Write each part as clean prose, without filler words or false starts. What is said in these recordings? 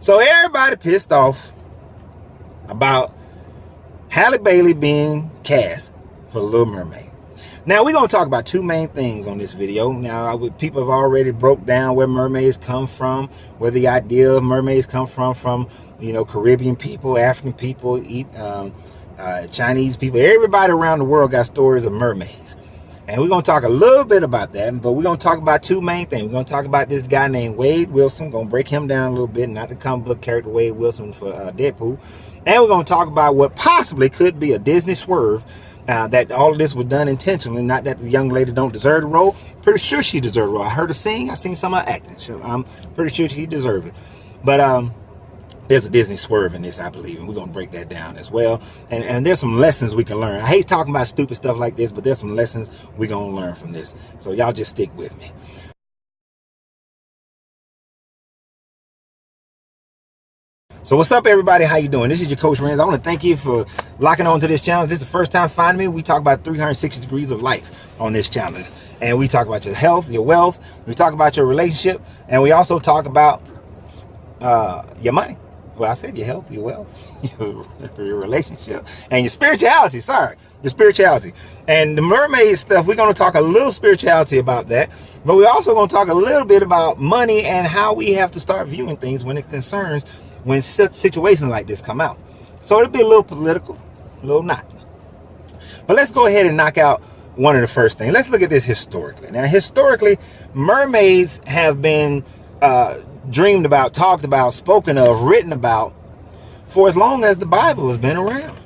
So everybody pissed off about Halle Bailey being cast for The Little Mermaid. Now we're going to talk about two main things on this video. Now people have already broke down where mermaids come from, where the idea of mermaids come from, you know, Caribbean people, African people, Chinese people. Everybody around the world got stories of mermaids. And we're going to talk a little bit about that, but we're going to talk about two main things. We're going to talk about this guy named Wade Wilson. We're going to break him down a little bit, not the comic book character Wade Wilson for Deadpool. And we're going to talk about what possibly could be a Disney swerve, that all of this was done intentionally. Not that the young lady don't deserve the role. Pretty sure she deserved the role. I heard her sing. I seen some of her acting. So I'm pretty sure she deserved it. But there's a Disney swerve in this, I believe, and we're going to break that down as well. And there's some lessons we can learn. I hate talking about stupid stuff like this, but there's some lessons we're going to learn from this. So y'all just stick with me. So what's up, everybody? How you doing? This is your Coach Renz. I want to thank you for locking on to this channel. If this is the first time finding me, we talk about 360 degrees of life on this channel. And we talk about your health, your wealth. We talk about your relationship. And we also talk about your money. Well, I said your health, your wealth, your relationship, and your spirituality. Sorry, your spirituality. And the mermaid stuff, we're going to talk a little spirituality about that. But we're also going to talk a little bit about money and how we have to start viewing things when it concerns when situations like this come out. So it'll be a little political, a little not. But let's go ahead and knock out one of the first things. Let's look at this historically. Now, historically, mermaids have been dreamed about, talked about, spoken of, written about for as long as the Bible has been around.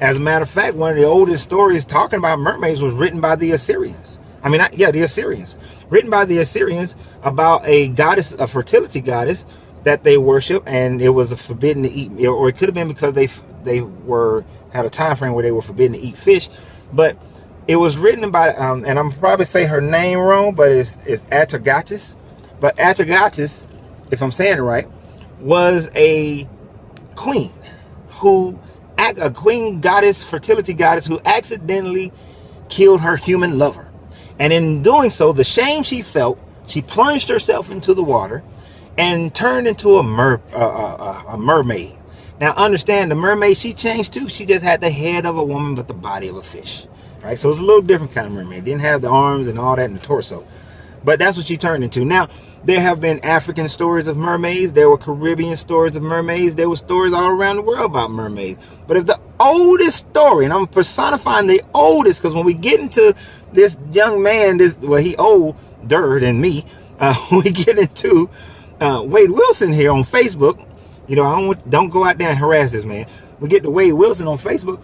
As a matter of fact, one of the oldest stories talking about mermaids was written by the Assyrians. The Assyrians. Written by the Assyrians about a goddess, a fertility goddess that they worship, and it was forbidden to eat, or it could have been because they had a time frame where they were forbidden to eat fish. But it was written by, and I'm probably say her name wrong, but it's Atargatis. But Atargatis, if I'm saying it right, was a queen a queen goddess, fertility goddess, who accidentally killed her human lover. And in doing so, the shame she felt, she plunged herself into the water and turned into a mermaid. Now understand, the mermaid she changed too. She just had the head of a woman but the body of a fish, right? So it's a little different kind of mermaid. Didn't have the arms and all that in the torso, but that's what she turned into. Now there have been African stories of mermaids. There were Caribbean stories of mermaids. There were stories all around the world about mermaids. But if the oldest story, and I'm personifying the oldest, because when we get into this young man, he older than me, we get into Wade Wilson here on Facebook. You know, don't go out there and harass this man. We get to Wade Wilson on Facebook.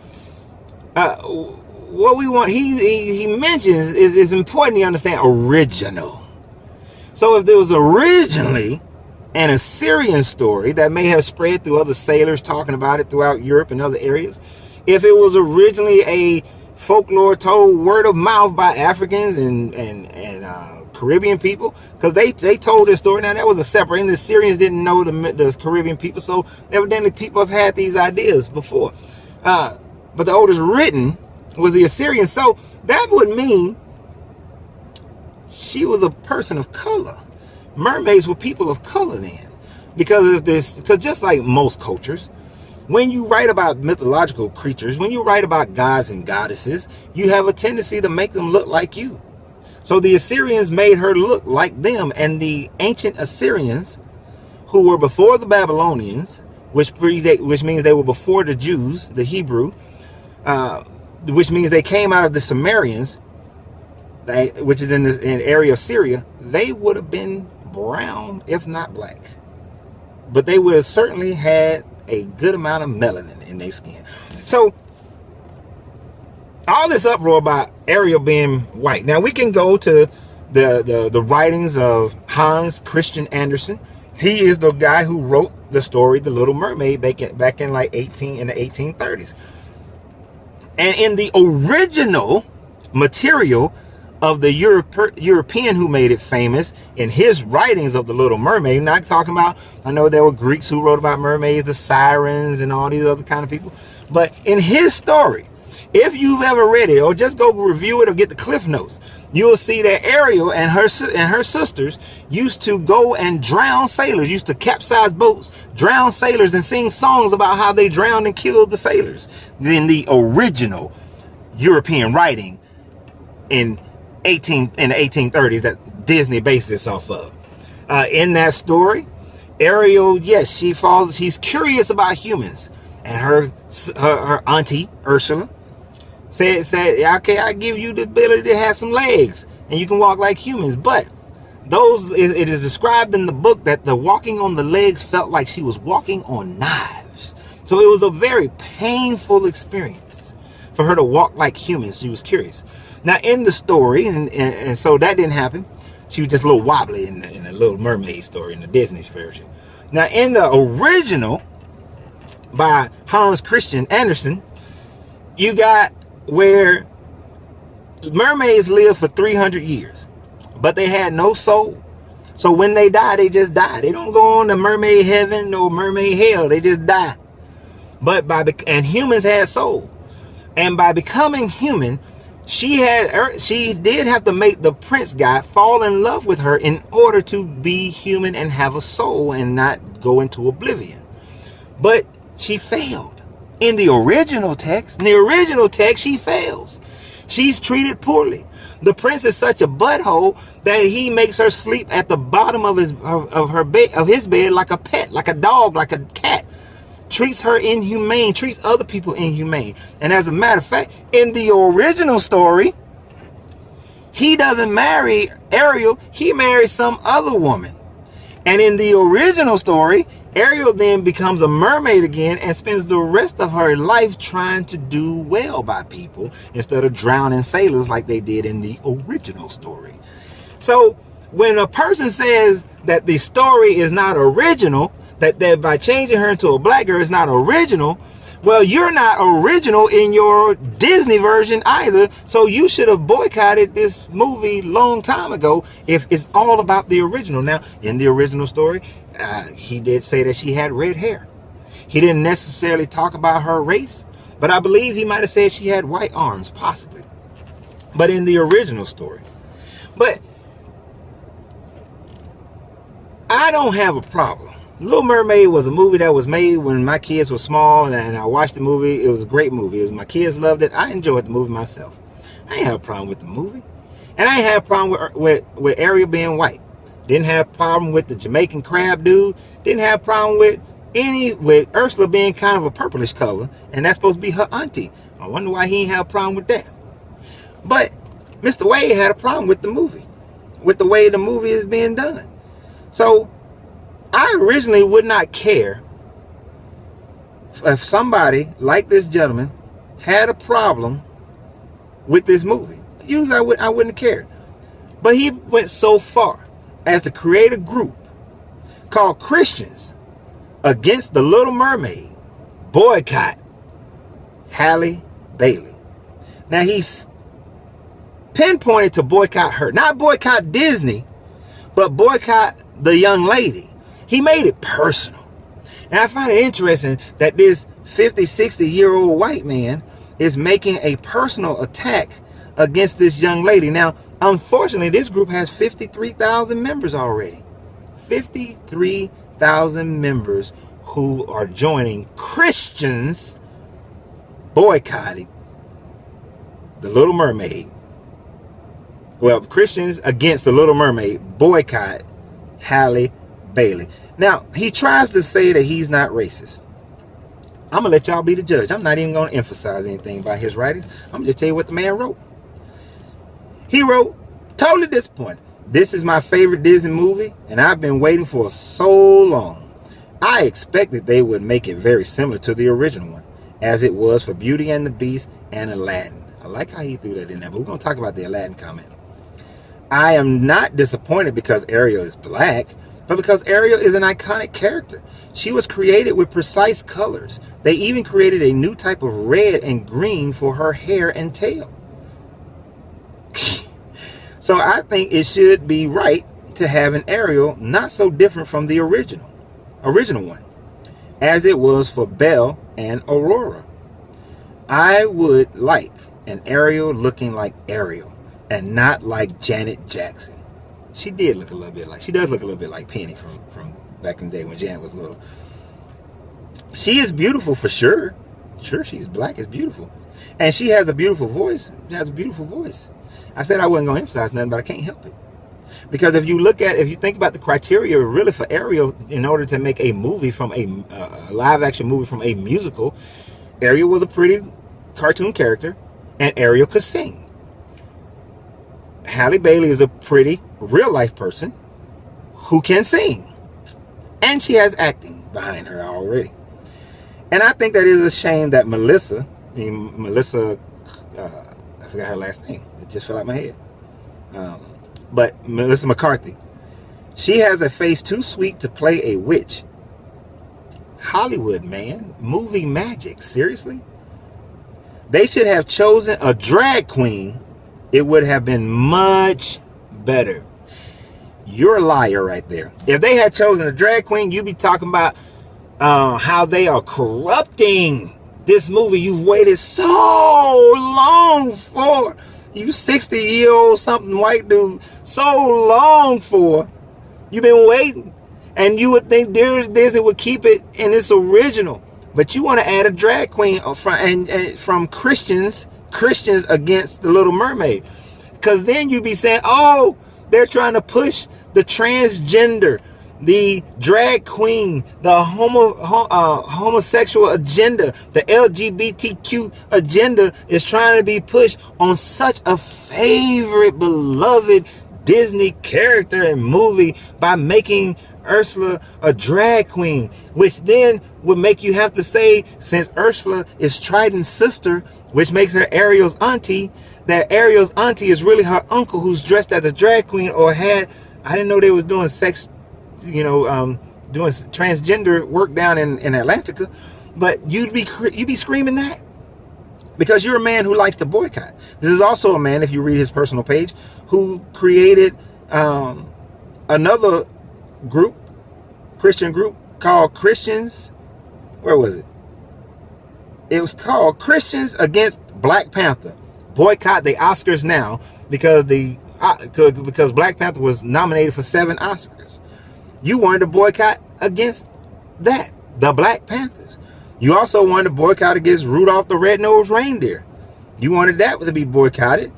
What we want, he mentions is important to understand original. So if there was originally an Assyrian story that may have spread through other sailors talking about it throughout Europe and other areas, if it was originally a folklore told word of mouth by Africans and Caribbean people, because they told this story. Now that was a separate, and the Syrians didn't know the Caribbean people, so evidently people have had these ideas before. But the oldest written was the Assyrian, so that would mean she was a person of color. Mermaids were people of color then, because just like most cultures, when you write about mythological creatures, when you write about gods and goddesses, you have a tendency to make them look like you. So the Assyrians made her look like them, and the ancient Assyrians, who were before the Babylonians, which means they were before the Jews, the Hebrew, which means they came out of the Sumerians, which is in the area of Syria. They would have been brown, if not black, but they would have certainly had a good amount of melanin in their skin. So all this uproar about Ariel being white. Now we can go to the writings of Hans Christian Andersen. He is the guy who wrote the story The Little Mermaid back in like the 1830s. And in the original material of the European who made it famous, in his writings of The Little Mermaid, not talking about, I know there were Greeks who wrote about mermaids, the sirens and all these other kind of people, but in his story, if you've ever read it, or just go review it or get the Cliff Notes, you will see that Ariel and her sisters used to go and drown sailors, used to capsize boats, drown sailors, and sing songs about how they drowned and killed the sailors. In the original European writing in the 1830s that Disney based this off of. In that story, Ariel, yes, she's curious about humans, and her auntie Ursula said, okay, I give you the ability to have some legs and you can walk like humans, but it is described in the book that the walking on the legs felt like she was walking on knives. So it was a very painful experience for her to walk like humans. She was curious. Now in the story, and so that didn't happen. She was just a little wobbly in the Little Mermaid story, in the Disney version. Now in the original by Hans Christian Andersen, you got where mermaids lived for 300 years, but they had no soul. So when they die, they just die. They don't go on to mermaid heaven or mermaid hell. They just die. And humans had soul. And by becoming human, she did have to make the prince guy fall in love with her in order to be human and have a soul and not go into oblivion. But she failed. In the original text, she fails. She's treated poorly. The prince is such a butthole that he makes her sleep at the bottom of his bed like a pet, like a dog, like a cat. Treats her inhumane, treats other people inhumane. And as a matter of fact, in the original story, he doesn't marry Ariel, he marries some other woman. And in the original story, Ariel then becomes a mermaid again and spends the rest of her life trying to do well by people instead of drowning sailors like they did in the original story. So when a person says that the story is not original, that by changing her into a black girl is not original, well, you're not original in your Disney version either, so you should have boycotted this movie long time ago if it's all about the original. Now, in the original story, he did say that she had red hair. He didn't necessarily talk about her race, but I believe he might have said she had white arms, possibly. But in the original story. But I don't have a problem. Little Mermaid was a movie that was made when my kids were small, and I watched the movie. It was a great movie. My kids loved it. I enjoyed the movie myself. I ain't have a problem with the movie. And I ain't have a problem with Ariel being white. Didn't have a problem with the Jamaican crab dude. Didn't have a problem with Ursula being kind of a purplish color, and that's supposed to be her auntie. I wonder why he ain't have a problem with that. But Mr. Wade had a problem with the movie, with the way the movie is being done. So I originally would not care if somebody like this gentleman had a problem with this movie. Usually I wouldn't care. But he went so far as to create a group called Christians Against the Little Mermaid, Boycott Halle Bailey. Now he's pinpointed to boycott her, not boycott Disney, but boycott the young lady. He made it personal. And I find it interesting that this 50, 60-year-old white man is making a personal attack against this young lady. Now, unfortunately, this group has 53,000 members already. 53,000 members who are joining Christians boycotting the Little Mermaid. Well, Christians Against the Little Mermaid boycott Halle Bailey. Now, he tries to say that he's not racist. I'm going to let y'all be the judge. I'm not even going to emphasize anything about his writings. I'm going to just tell you what the man wrote. He wrote, totally disappointed. This is my favorite Disney movie, and I've been waiting for so long. I expected they would make it very similar to the original one, as it was for Beauty and the Beast and Aladdin. I like how he threw that in there, but we're going to talk about the Aladdin comment. I am not disappointed because Ariel is black, but because Ariel is an iconic character. She was created with precise colors. They even created a new type of red and green for her hair and tail. So I think it should be right to have an Ariel not so different from the original one, as it was for Belle and Aurora. I would like an Ariel looking like Ariel, and not like Janet Jackson. She did look a little bit like, she does look a little bit like Penny from back in the day when Janet was little. She is beautiful for sure. Sure, she's black, is beautiful. And she has a beautiful voice. She has a beautiful voice. I said I wasn't going to emphasize nothing, but I can't help it. Because if you think about the criteria really for Ariel, in order to make a movie from a live action movie from a musical, Ariel was a pretty cartoon character and Ariel could sing. Halle Bailey is a pretty real life person who can sing. And she has acting behind her already. And I think that is a shame that Melissa, I forgot her last name. It just fell out my head. But Melissa McCarthy, she has a face too sweet to play a witch. Hollywood, man. Movie magic. Seriously? They should have chosen a drag queen. It would have been much better. You're a liar right there. If they had chosen a drag queen, you'd be talking about how they are corrupting this movie you've waited so long for. You 60-year-old something white dude, so long for. You've been waiting. And you would think Disney would keep it in its original. But you want to add a drag queen from Christians against the Little Mermaid. Because then you'd be saying, oh, they're trying to push the transgender, the drag queen, the homosexual agenda, the LGBTQ agenda is trying to be pushed on such a favorite, beloved Disney character and movie by making Ursula a drag queen, which then would make you have to say, since Ursula is Triton's sister, which makes her Ariel's auntie, that Ariel's auntie is really her uncle who's dressed as a drag queen or had, I didn't know they was doing sex, doing transgender work down in Atlantica, but you'd be screaming that because you're a man who likes to boycott. This is also a man, if you read his personal page, who created another group, Christian group called Christians. Where was it? It was called Christians Against Black Panther. Boycott the Oscars now because Black Panther was nominated for 7 Oscars. You wanted to boycott against that, the Black Panthers. You also wanted to boycott against Rudolph the Red-Nosed Reindeer. You wanted that to be boycotted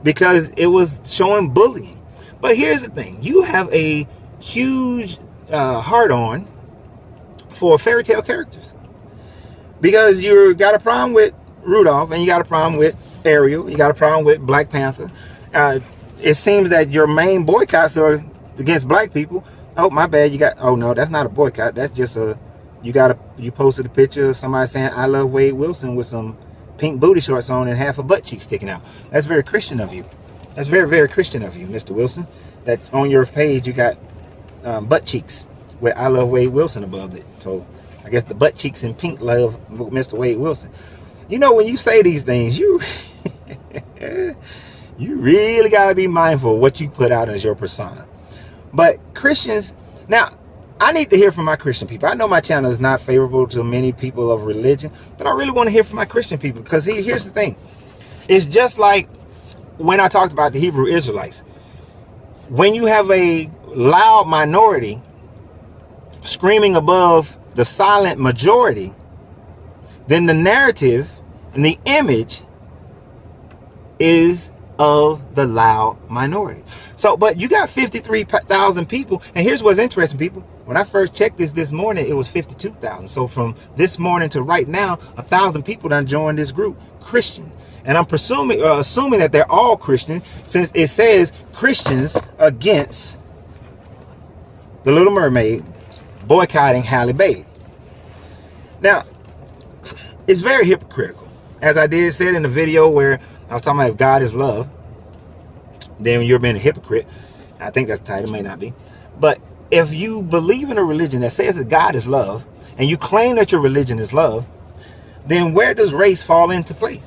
because it was showing bullying. But here's the thing. You have a huge hard-on for fairy tale characters. Because you got a problem with Rudolph and you got a problem with Ariel. You got a problem with Black Panther. It seems that your main boycotts are against black people. Oh, my bad. Oh no, that's not a boycott. That's just you posted a picture of somebody saying, I love Wade Wilson with some pink booty shorts on and half a butt cheek sticking out. That's very Christian of you. That's very, very Christian of you, Mr. Wilson. That on your page you got butt cheeks with I love Wade Wilson above it. So I guess the butt cheeks in pink love Mr. Wade Wilson. You know, when you say these things, you really got to be mindful of what you put out as your persona. But Christians, now, I need to hear from my Christian people. I know my channel is not favorable to many people of religion, but I really want to hear from my Christian people because here's the thing. It's just like when I talked about the Hebrew Israelites. When you have a loud minority screaming above the silent majority, then the narrative and the image is of the loud minority. So, but you got 53,000 people, and here's what's interesting, people. When I first checked this morning, it was 52,000. So from this morning to right now, 1,000 people done joined this group, Christian. And I'm assuming that they're all Christian, since it says Christians Against the Little Mermaid, Boycotting Halle Bailey. Now, it's very hypocritical. As I did said in the video where I was talking about if God is love, then you're being a hypocrite. I think that's the title, may not be. But if you believe in a religion that says that God is love, and you claim that your religion is love, then where does race fall into place?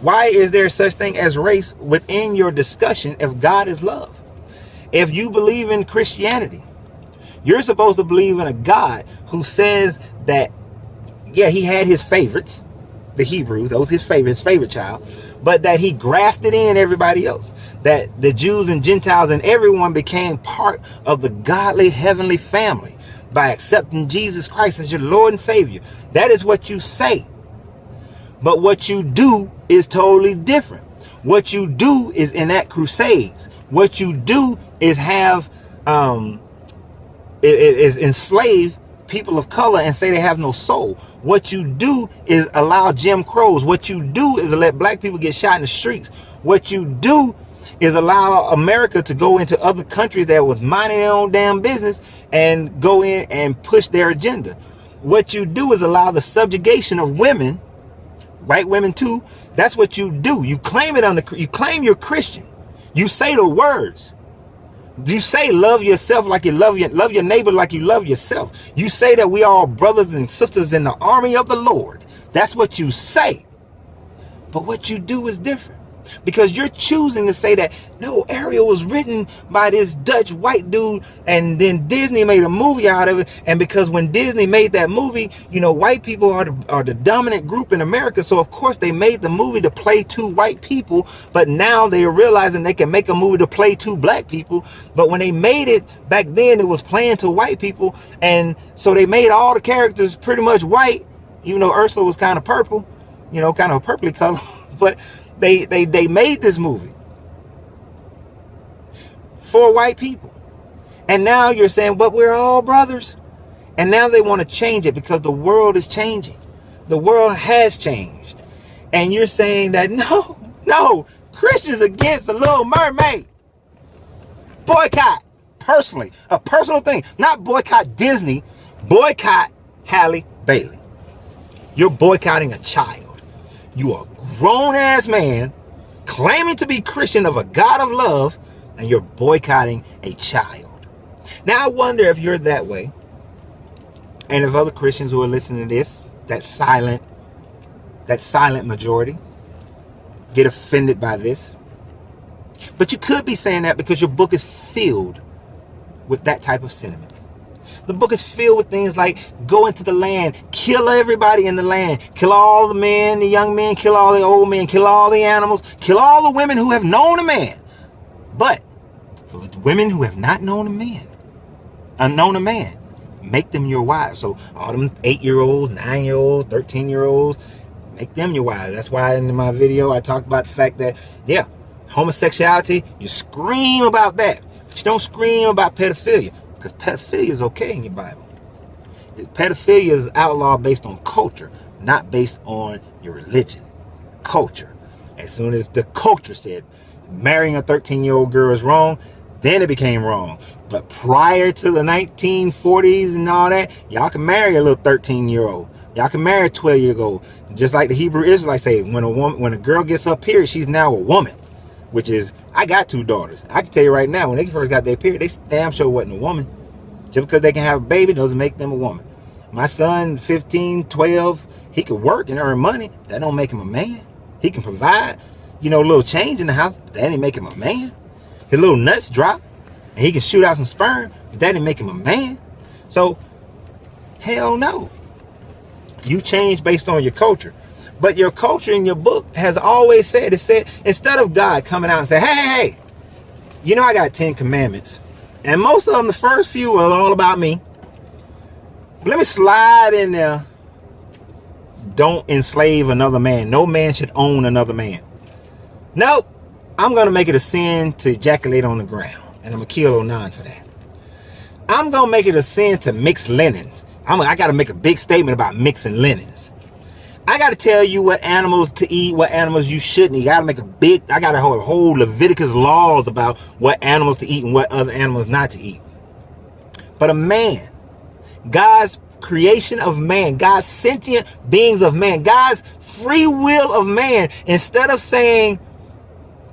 Why is there such thing as race within your discussion if God is love? If you believe in Christianity, you're supposed to believe in a God who says that, yeah, he had his favorites, the Hebrews, that was his favorite child, but that he grafted in everybody else. That the Jews and Gentiles and everyone became part of the godly heavenly family by accepting Jesus Christ as your Lord and Savior. That is what you say. But what you do is totally different. What you do is enact crusades. What you do is have is enslave people of color and say they have no soul. What you do is allow Jim Crows. What you do is let black people get shot in the streets. What you do is allow America to go into other countries that was minding their own damn business and go in and push their agenda. What you do is allow the subjugation of women, white women too. That's what you do. You claim it you claim you're Christian. You say the words. You say love yourself like you love your neighbor like you love yourself. You say that we are all brothers and sisters in the army of the Lord. That's what you say. But what you do is different. Because you're choosing to say that, no, Ariel was written by this Dutch white dude, and then Disney made a movie out of it. And because when Disney made that movie, you know, white people are the dominant group in America. So, of course, they made the movie to play two white people. But now they are realizing they can make a movie to play two black people. But when they made it back then, it was playing to white people. And so they made all the characters pretty much white, even though Ursula was kind of purple, you know, kind of a purpley color. But they made this movie for white people. And now you're saying, but we're all brothers. And now they want to change it because the world is changing. The world has changed. And you're saying that, no, Christians against the Little Mermaid. Boycott, personally, a personal thing. Not boycott Disney, boycott Halle Bailey. You're boycotting a child. You are a grown-ass man claiming to be Christian of a God of love, and you're boycotting a child. Now, I wonder if you're that way, and if other Christians who are listening to this, that silent majority, get offended by this. But you could be saying that because your book is filled with that type of sentiment. The book is filled with things like go into the land, kill everybody in the land, kill all the men, the young men, kill all the old men, kill all the animals, kill all the women who have known a man. But for the women who have not known a man, make them your wives. So all them 8-year-olds, 9-year-olds, 13-year-olds, make them your wives. That's why in my video I talked about the fact that, yeah, homosexuality, you scream about that, but you don't scream about pedophilia. Because pedophilia is okay in your Bible. Pedophilia is outlawed based on culture, not based on your religion. Culture. As soon as the culture said marrying a 13-year-old girl is wrong, then it became wrong. But prior to the 1940s and all that, y'all can marry a little 13-year-old. Y'all can marry a 12-year-old. Just like the Hebrew Israelites say, when a girl gets her period, she's now a woman. Which is, I got 2 daughters. I can tell you right now, when they first got their period, they damn sure wasn't a woman. Just because they can have a baby doesn't make them a woman. My son, 15, 12, he could work and earn money. That don't make him a man. He can provide, you know, a little change in the house, but that didn't make him a man. His little nuts drop, and he can shoot out some sperm, but that didn't make him a man. So, hell no. You change based on your culture. But your culture in your book has always said, it said, instead of God coming out and saying, hey, you know I got 10 commandments. And most of them, the first few are all about me. But let me slide in there. Don't enslave another man. No man should own another man. Nope. I'm going to make it a sin to ejaculate on the ground. And I'm going to kill Onan for that. I'm going to make it a sin to mix linens. I got to make a big statement about mixing linens. I got to tell you what animals to eat, what animals you shouldn't eat. I got to have a whole Leviticus laws about what animals to eat and what other animals not to eat. But a man, God's creation of man, God's sentient beings of man, God's free will of man, instead of saying,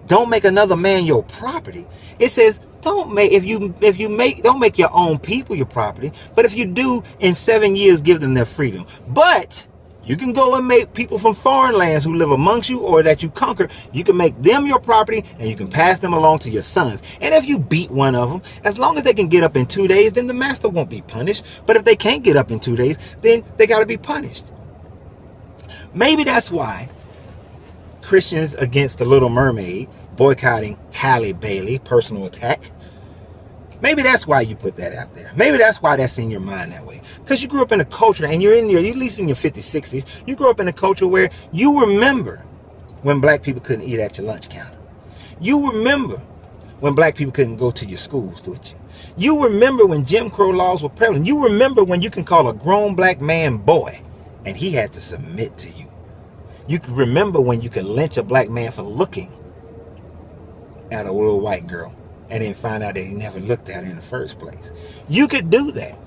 don't make another man your property, it says, don't make your own people your property, but if you do, in 7 years, give them their freedom. But you can go and make people from foreign lands who live amongst you or that you conquer, you can make them your property and you can pass them along to your sons. And if you beat one of them, as long as they can get up in 2 days, then the master won't be punished. But if they can't get up in 2 days, then they got to be punished. Maybe that's why Christians against the Little Mermaid, boycotting Halle Bailey, personal attack. Maybe that's why you put that out there. Maybe that's why that's in your mind that way. Because you grew up in a culture, and you're at least in your 50s, 60s, you grew up in a culture where you remember when black people couldn't eat at your lunch counter. You remember when black people couldn't go to your schools with you. You remember when Jim Crow laws were prevalent. You remember when you can call a grown black man boy, and he had to submit to you. You can remember when you could lynch a black man for looking at a little white girl and then find out that he never looked at her in the first place. You could do that.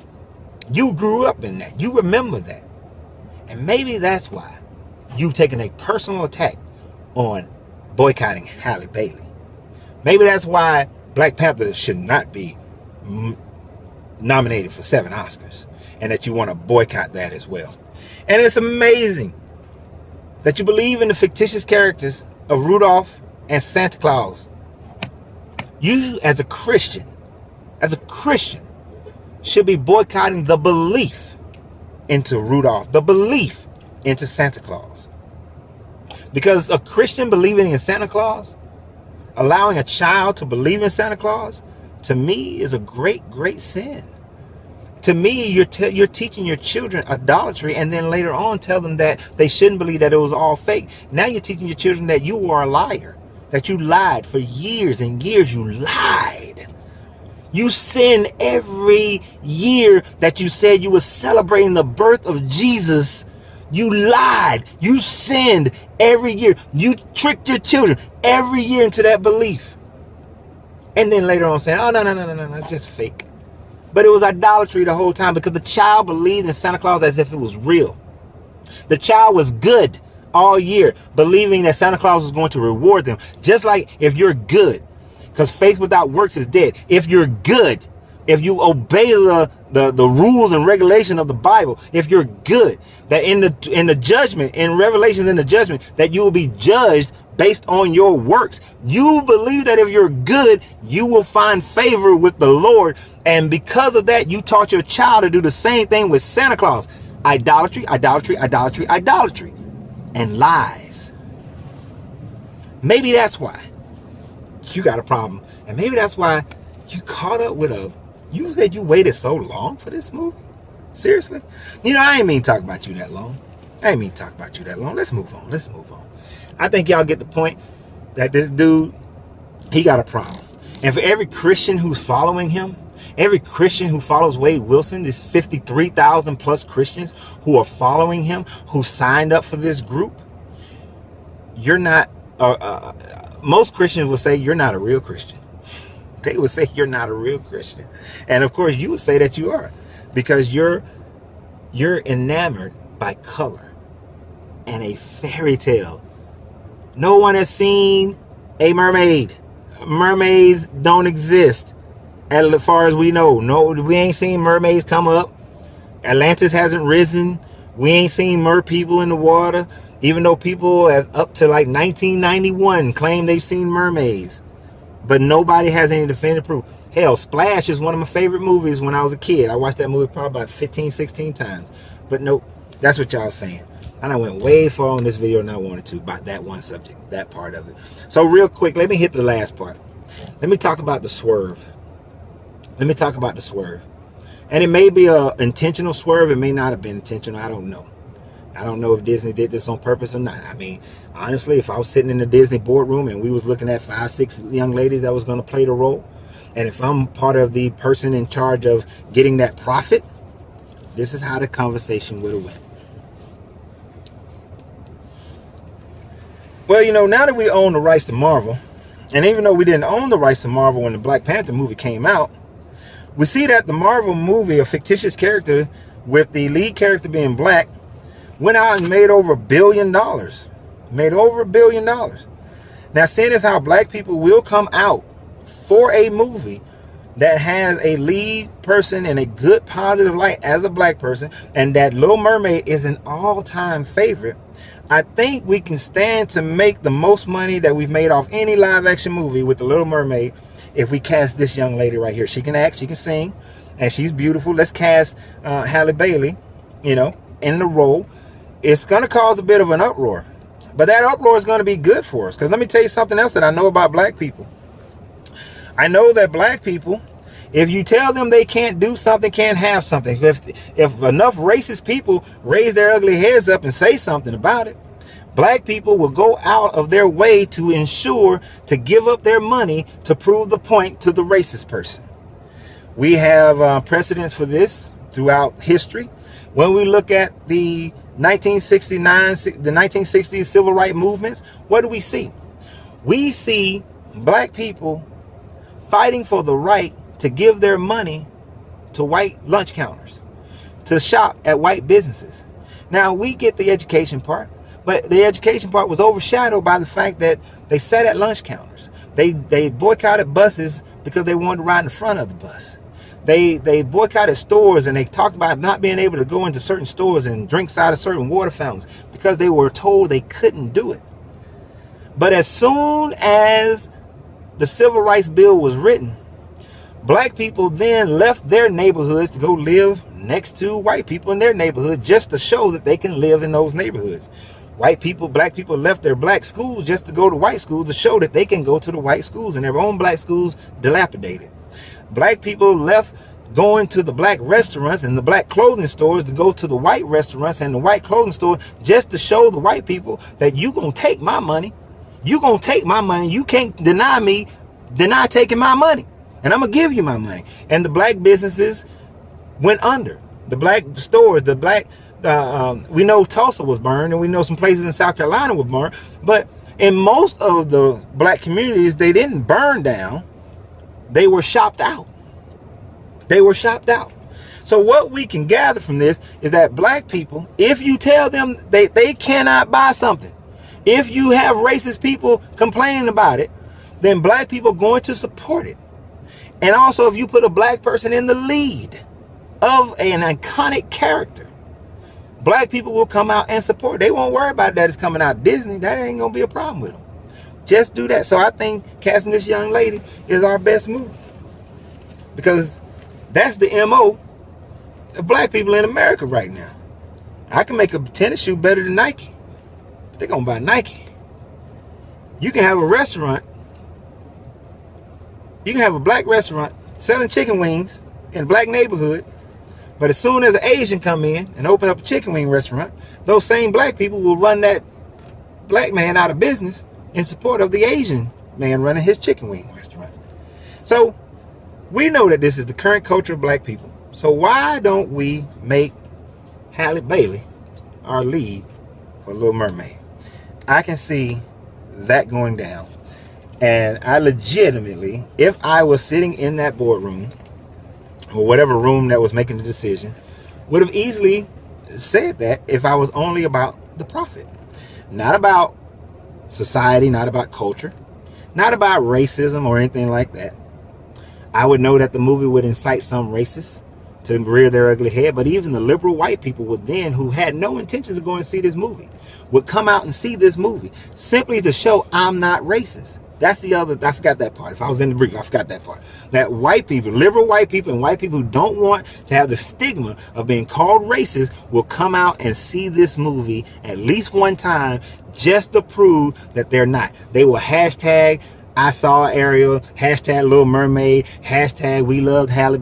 You grew up in that. You remember that. And maybe that's why you've taken a personal attack on boycotting Halle Bailey. Maybe that's why Black Panther should not be nominated for 7 Oscars, and that you want to boycott that as well. And it's amazing that you believe in the fictitious characters of Rudolph and Santa Claus. You, as a Christian, should be boycotting the belief into Rudolph, the belief into Santa Claus. Because a Christian believing in Santa Claus, allowing a child to believe in Santa Claus, to me is a great, great sin. To me, you're teaching your children idolatry, and then later on tell them that they shouldn't believe, that it was all fake. Now you're teaching your children that you are a liar, that you lied for years and years. You lied. You sinned every year that you said you were celebrating the birth of Jesus. You lied. You sinned every year. You tricked your children every year into that belief. And then later on saying, oh, no, it's just fake. But it was idolatry the whole time, because the child believed in Santa Claus as if it was real. The child was good all year, believing that Santa Claus was going to reward them. Just like if you're good, because faith without works is dead. If you're good, if you obey the rules and regulation of the Bible, if you're good, that in the judgment, in Revelation, in the judgment, that you will be judged based on your works. You believe that if you're good, you will find favor with the Lord. And because of that, you taught your child to do the same thing with Santa Claus. Idolatry, idolatry, idolatry, idolatry, and lies. Maybe that's why you got a problem. And maybe that's why you caught up with you said you waited so long for this movie? Seriously? You know, I ain't mean to talk about you that long. Let's move on. I think y'all get the point that this dude, he got a problem. And for every Christian who's following him, every Christian who follows Wade Wilson, there's 53,000 plus Christians who are following him, who signed up for this group, you're not, most Christians will say you're not a real Christian. They would say you're not a real Christian. And of course you would say that you are, because you're enamored by color and a fairy tale. No one has seen a mermaid. Mermaids don't exist as far as we know. No, we ain't seen mermaids come up. Atlantis hasn't risen. We ain't seen mer people in the water, even though people as up to like 1991 claim they've seen mermaids. But nobody has any definitive proof. Hell, Splash is one of my favorite movies when I was a kid. I watched that movie probably about 15, 16 times. But nope, that's what y'all saying. And I went way far on this video than I wanted to about that one subject, that part of it. So real quick, let me hit the last part. Let me talk about the swerve. And it may be an intentional swerve. It may not have been intentional. I don't know. I don't know if Disney did this on purpose or not. I mean, honestly, if I was sitting in the Disney boardroom and we was looking at 5, 6 young ladies that was going to play the role, and if I'm part of the person in charge of getting that profit, this is how the conversation would have went. Well, you know, now that we own the rights to Marvel, and even though we didn't own the rights to Marvel when the Black Panther movie came out, we see that the Marvel movie, a fictitious character with the lead character being black, went out and made over $1 billion. Made over $1 billion. Now, seeing as how black people will come out for a movie that has a lead person in a good positive light as a black person, and that Little Mermaid is an all-time favorite, I think we can stand to make the most money that we've made off any live action movie with the Little Mermaid if we cast this young lady right here. She can act, she can sing, and she's beautiful. Let's cast Halle Bailey, you know, in the role. It's going to cause a bit of an uproar. But that uproar is going to be good for us. Because let me tell you something else that I know about black people. I know that black people, if you tell them they can't do something, can't have something, if enough racist people raise their ugly heads up and say something about it, black people will go out of their way to ensure to give up their money to prove the point to the racist person. We have precedents for this throughout history. When we look at the 1960s civil rights movements, what do we see? We see black people fighting for the right to give their money to white lunch counters, to shop at white businesses. Now, we get the education part, but the education part was overshadowed by the fact that they sat at lunch counters. They boycotted buses because they wanted to ride in the front of the bus. They boycotted stores, and they talked about not being able to go into certain stores and drink out of certain water fountains because they were told they couldn't do it. But as soon as the Civil Rights Bill was written, black people then left their neighborhoods to go live next to white people in their neighborhood just to show that they can live in those neighborhoods. White people, black people left their black schools just to go to white schools to show that they can go to the white schools, and their own black schools dilapidated. Black people left going to the black restaurants and the black clothing stores to go to the white restaurants and the white clothing store just to show the white people that you gonna take my money. You gonna take my money. You can't deny taking my money. And I'm gonna give you my money. And the black businesses went under. The black stores, the black, we know Tulsa was burned, and we know some places in South Carolina were burned. But in most of the black communities, they didn't burn down. They were shopped out. They were shopped out. So what we can gather from this is that black people, if you tell them they cannot buy something, if you have racist people complaining about it, then black people are going to support it. And also, if you put a black person in the lead of an iconic character, black people will come out and support. They won't worry about that it's coming out Disney. That ain't going to be a problem with them. Just do that. So I think casting this young lady is our best move, because that's the MO of black people in America right now. I can make a tennis shoe better than Nike. They're going to buy Nike. You can have a restaurant. You can have a black restaurant selling chicken wings in a black neighborhood, but as soon as an Asian come in and open up a chicken wing restaurant, those same black people will run that black man out of business in support of the Asian man running his chicken wing restaurant. So we know that this is the current culture of black people. So why don't we make Halle Bailey our lead for Little Mermaid? I can see that going down. And I legitimately, if I was sitting in that boardroom or whatever room that was making the decision, would have easily said that if I was only about the profit, not about society, not about culture, not about racism or anything like that. I would know that the movie would incite some racists to rear their ugly head, but even the liberal white people would then, who had no intentions of going to see this movie, would come out and see this movie simply to show I'm not racist. That's the other, I forgot that part. If I was in the brief, I forgot that part. That white people, liberal white people, and white people who don't want to have the stigma of being called racist will come out and see this movie at least one time just to prove that they're not. They will hashtag I saw Ariel, hashtag Little Mermaid, hashtag we loved Halle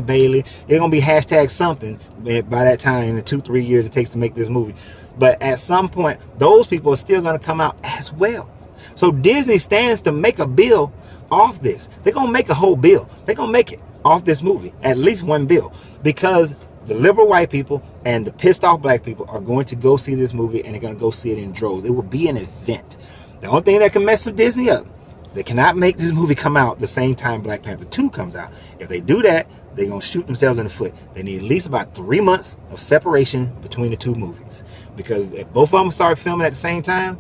Bailey. It's going to be hashtag something by that time in the 2-3 years it takes to make this movie. But at some point, those people are still going to come out as well. So Disney stands to make a bill off this. They're going to make a whole bill. They're going to make it off this movie. At least one bill. Because the liberal white people and the pissed off black people are going to go see this movie, and they're going to go see it in droves. It will be an event. The only thing that can mess up Disney up, they cannot make this movie come out the same time Black Panther 2 comes out. If they do that, they're going to shoot themselves in the foot. They need at least about 3 months of separation between the two movies. Because if both of them start filming at the same time,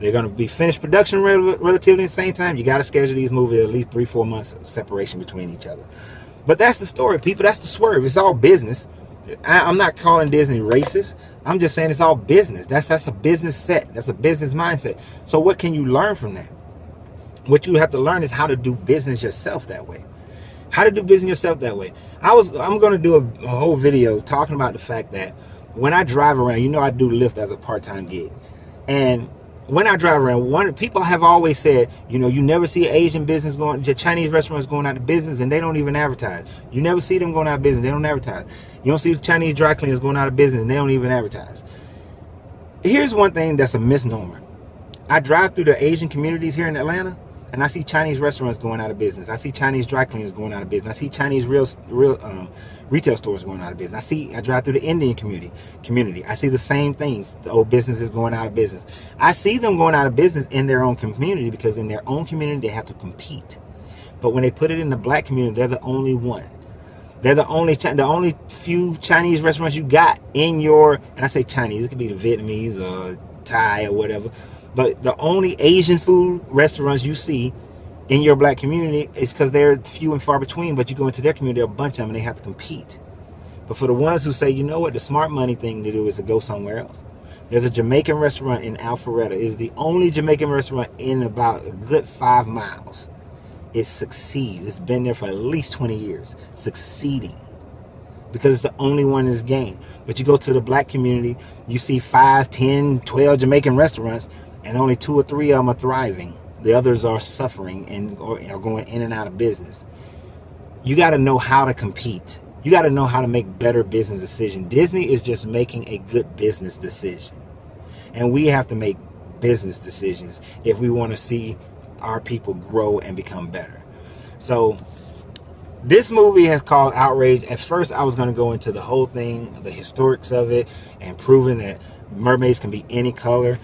they're going to be finished production relatively at the same time. You got to schedule these movies at least 3-4 months of separation between each other. But that's the story, people. That's the swerve. It's all business. I'm not calling Disney racist. I'm just saying it's all business. That's a business set. That's a business mindset. So what can you learn from that? What you have to learn is how to do business yourself that way. How to do business yourself that way. I'm going to do a whole video talking about the fact that when I drive around, you know I do Lyft as a part-time gig. And when I drive around, people have always said, you know, you never see Asian business going, the Chinese restaurants going out of business, and they don't even advertise. You never see them going out of business, they don't advertise. You don't see the Chinese dry cleaners going out of business, and they don't even advertise. Here's one thing that's a misnomer. I drive through the Asian communities here in Atlanta, and I see Chinese restaurants going out of business. I see Chinese dry cleaners going out of business. I see Chinese retail stores going out of business. I drive through the Indian community. I see the same things. The old businesses going out of business. I see them going out of business in their own community, because in their own community they have to compete. But when they put it in the black community, they're the only one. They're the only few Chinese restaurants you got in your, and I say Chinese, it could be the Vietnamese or Thai or whatever, but the only Asian food restaurants you see in your black community is because they're few and far between. But you go into their community, there are a bunch of them, and they have to compete. But for the ones who say, you know what, the smart money thing to do is to go somewhere else. There's a Jamaican restaurant in Alpharetta. It's the only Jamaican restaurant in about a good 5 miles. It succeeds. It's been there for at least 20 years, succeeding, because it's the only one that's gained. But you go to the black community, you see 5, 10, 12 Jamaican restaurants, and only 2 or 3 of them are thriving. The others are suffering and are going in and out of business. You got to know how to compete. You got to know how to make better business decisions. Disney is just making a good business decision, and we have to make business decisions if we want to see our people grow and become better. So this movie has caused outrage. At first I was going to go into the whole thing, the historics of it, and proving that mermaids can be any color.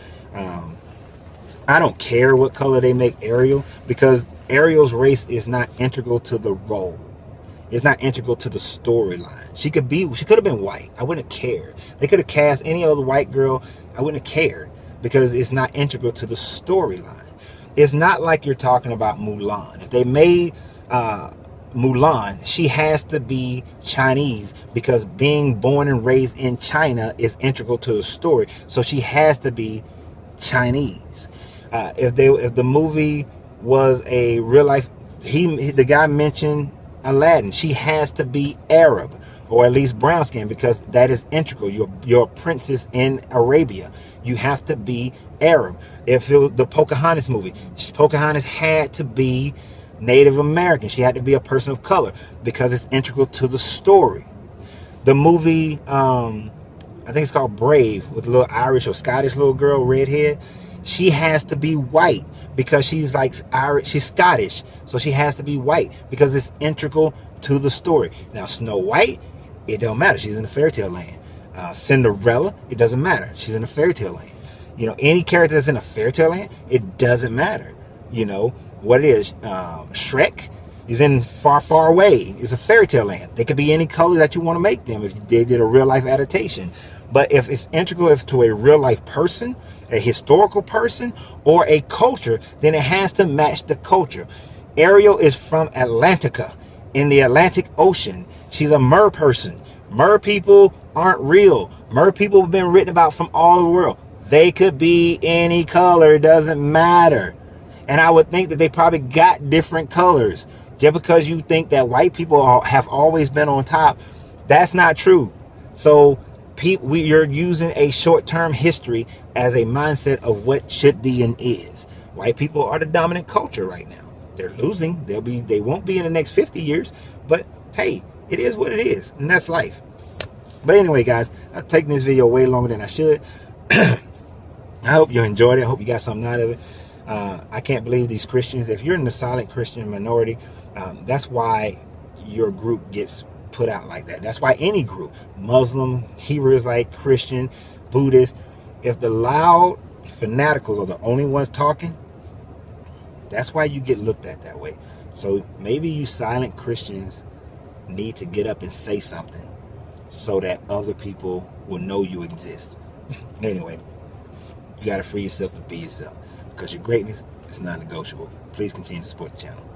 I don't care what color they make Ariel, because Ariel's race is not integral to the role. It's not integral to the storyline. She could have been white. I wouldn't care. They could have cast any other white girl. I wouldn't have cared, because it's not integral to the storyline. It's not like you're talking about Mulan. If they made Mulan, she has to be Chinese, because being born and raised in China is integral to the story. So she has to be Chinese. If the movie was a real life, the guy mentioned Aladdin. She has to be Arab, or at least brown skin, because that is integral. You're a princess in Arabia. You have to be Arab. If it was the Pocahontas movie, Pocahontas had to be Native American. She had to be a person of color, because it's integral to the story. The movie, I think it's called Brave, with a little Irish or Scottish little girl, redhead. She has to be white, because she's like Irish, she's Scottish, so she has to be white, because it's integral to the story. Now Snow White, it don't matter. She's in a fairy tale land. Cinderella, it doesn't matter. She's in a fairy tale land. You know, any character that's in a fairy tale land, it doesn't matter. You know what it is. Shrek is in Far, Far Away. It's a fairy tale land. They could be any color that you want to make them if they did a real life adaptation. But if it's integral to a real life person, a historical person, or a culture, then it has to match the culture. Ariel is from Atlantica, in the Atlantic Ocean. She's a mer person. Mer people aren't real. Mer people have been written about from all over the world. They could be any color, it doesn't matter. And I would think that they probably got different colors. Just because you think that white people have always been on top, that's not true. So you're using a short-term history as a mindset of what should be and is. White people are the dominant culture right now. They're losing. They won't be in the next 50 years. But hey, it is what it is, and that's life. But anyway, guys, I've taken this video way longer than I should. I hope you enjoyed it. I hope you got something out of it. I can't believe these Christians. If you're in the silent Christian minority, that's why your group gets put out like that. That's why any group, Muslim, Hebrew Israelite, Christian, Buddhist, if the loud fanaticals are the only ones talking, that's why you get looked at that way. So maybe you silent Christians need to get up and say something so that other people will know you exist. Anyway, you got to free yourself to be yourself, because your greatness is non-negotiable. Please continue to support the channel.